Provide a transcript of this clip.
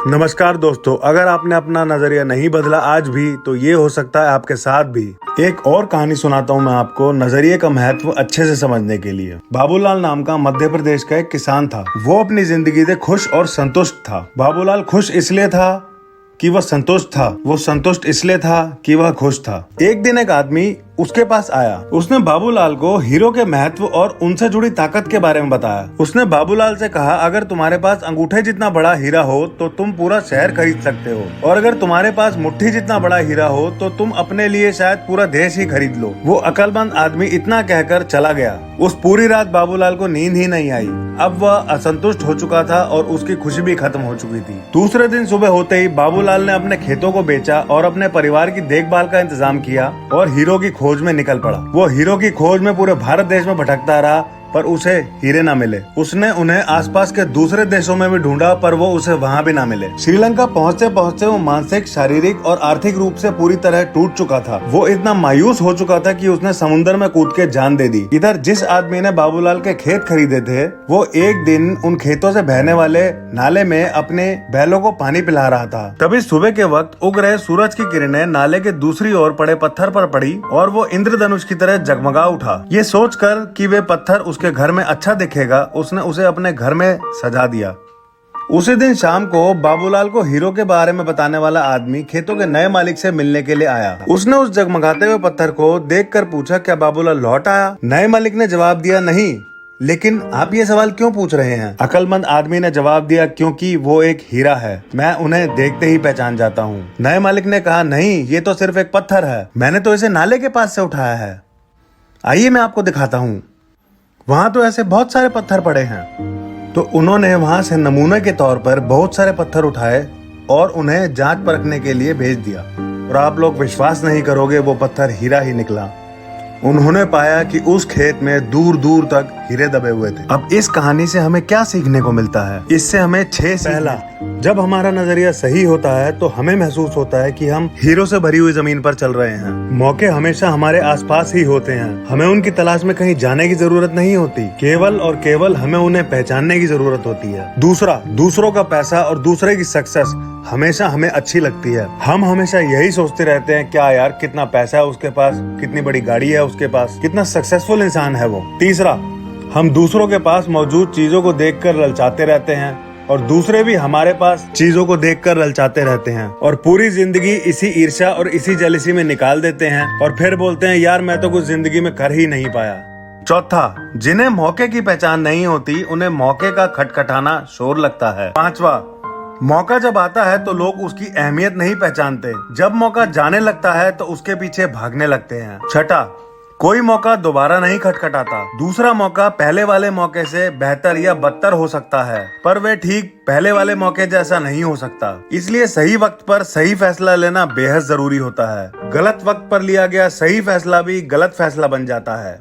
नमस्कार दोस्तों, अगर आपने अपना नजरिया नहीं बदला आज भी तो ये हो सकता है आपके साथ भी। एक और कहानी सुनाता हूँ मैं आपको नजरिए का महत्व अच्छे से समझने के लिए। बाबूलाल नाम का मध्य प्रदेश का एक किसान था। वो अपनी जिंदगी से खुश और संतुष्ट था। बाबूलाल खुश इसलिए था कि वह संतुष्ट था, वो संतुष्ट इसलिए था कि वह खुश था। एक दिन एक आदमी उसके पास आया। उसने बाबूलाल को हीरो के महत्व और उनसे जुड़ी ताकत के बारे में बताया। उसने बाबूलाल से कहा, अगर तुम्हारे पास अंगूठे जितना बड़ा हीरा हो तो तुम पूरा शहर खरीद सकते हो, और अगर तुम्हारे पास मुट्ठी जितना बड़ा हीरा हो तो तुम अपने लिए शायद पूरा देश ही खरीद लो। वो अक्लमंद आदमी इतना कहकर चला गया। उस पूरी रात बाबूलाल को नींद ही नहीं आई। अब वह असंतुष्ट हो चुका था और उसकी खुशी भी खत्म हो चुकी थी। दूसरे दिन सुबह होते ही बाबूलाल ने अपने खेतों को बेचा और अपने परिवार की देखभाल का इंतजाम किया और हीरो की खोज में निकल पड़ा। वो हीरो की खोज में पूरे भारत देश में भटकता रहा पर उसे हीरे ना मिले। उसने उन्हें आसपास के दूसरे देशों में भी ढूंढा पर वो उसे वहाँ भी ना मिले। श्रीलंका पहुँचते पहुँचते वो मानसिक, शारीरिक और आर्थिक रूप से पूरी तरह टूट चुका था। वो इतना मायूस हो चुका था कि उसने समुद्र में कूद के जान दे दी। इधर जिस आदमी ने बाबूलाल के खेत खरीदे थे वो एक दिन उन खेतों से बहने वाले नाले में अपने बैलों को पानी पिला रहा था। तभी सुबह के वक्त उग रहे सूरज की किरणें नाले के दूसरी ओर पड़े पत्थर पर पड़ी और वो इंद्रधनुष की तरह जगमगा उठा। ये सोचकर कि वे पत्थर उसके घर में अच्छा दिखेगा, उसने उसे अपने घर में सजा दिया। उसी दिन शाम को बाबूलाल को हीरो के बारे में बताने वाला आदमी खेतों के नए मालिक से मिलने के लिए आया। उसने उस जगमगाते हुए पत्थर को देखकर पूछा, क्या बाबूलाल लौट आया? नए मालिक ने जवाब दिया, नहीं। लेकिन आप ये सवाल क्यों पूछ रहे हैं? अक्लमंद आदमी ने जवाब दिया, क्योंकि वो एक हीरा है, मैं उन्हें देखते ही पहचान जाता हूँ। नए मालिक ने कहा, नहीं, ये तो सिर्फ एक पत्थर है, मैंने तो इसे नाले के पास से उठाया है। आइए मैं आपको दिखाता हूँ, वहां तो ऐसे बहुत सारे पत्थर पड़े हैं। तो उन्होंने वहां से नमूने के तौर पर बहुत सारे पत्थर उठाए और उन्हें जांच परखने के लिए भेज दिया। और आप लोग विश्वास नहीं करोगे, वो पत्थर हीरा ही निकला। उन्होंने पाया कि उस खेत में दूर दूर तक हीरे दबे हुए थे। अब इस कहानी से हमें क्या सीखने को मिलता है? इससे हमें पहला, जब हमारा नजरिया सही होता है तो हमें महसूस होता है कि हम हीरो से भरी हुई जमीन पर चल रहे हैं। मौके हमेशा हमारे आसपास ही होते हैं, हमें उनकी तलाश में कहीं जाने की जरूरत नहीं होती, केवल और केवल हमें उन्हें पहचानने की जरूरत होती है। दूसरा, दूसरों का पैसा और दूसरे की सक्सेस हमेशा हमें अच्छी लगती है। हम हमेशा यही सोचते रहते हैं, क्या यार कितना पैसा है उसके पास, कितनी बड़ी गाड़ी है उसके पास, कितना सक्सेसफुल इंसान है वो। तीसरा, हम दूसरों के पास मौजूद चीजों को देखकर ललचाते रहते हैं और दूसरे भी हमारे पास चीजों को देखकर ललचाते रहते हैं और पूरी जिंदगी इसी ईर्ष्या और इसी जेलसी में निकाल देते हैं और फिर बोलते हैं, यार मैं तो कुछ जिंदगी में कर ही नहीं पाया। चौथा, जिन्हें मौके की पहचान नहीं होती उन्हें मौके का खटखटाना शोर लगता है। पांचवा, मौका जब आता है तो लोग उसकी अहमियत नहीं पहचानते, जब मौका जाने लगता है तो उसके पीछे भागने लगते हैं। छठा, कोई मौका दोबारा नहीं खटखटाता। दूसरा मौका पहले वाले मौके से बेहतर या बदतर हो सकता है, पर वे ठीक पहले वाले मौके जैसा नहीं हो सकता। इसलिए सही वक्त पर सही फैसला लेना बेहद जरूरी होता है। गलत वक्त पर लिया गया सही फैसला भी गलत फैसला बन जाता है।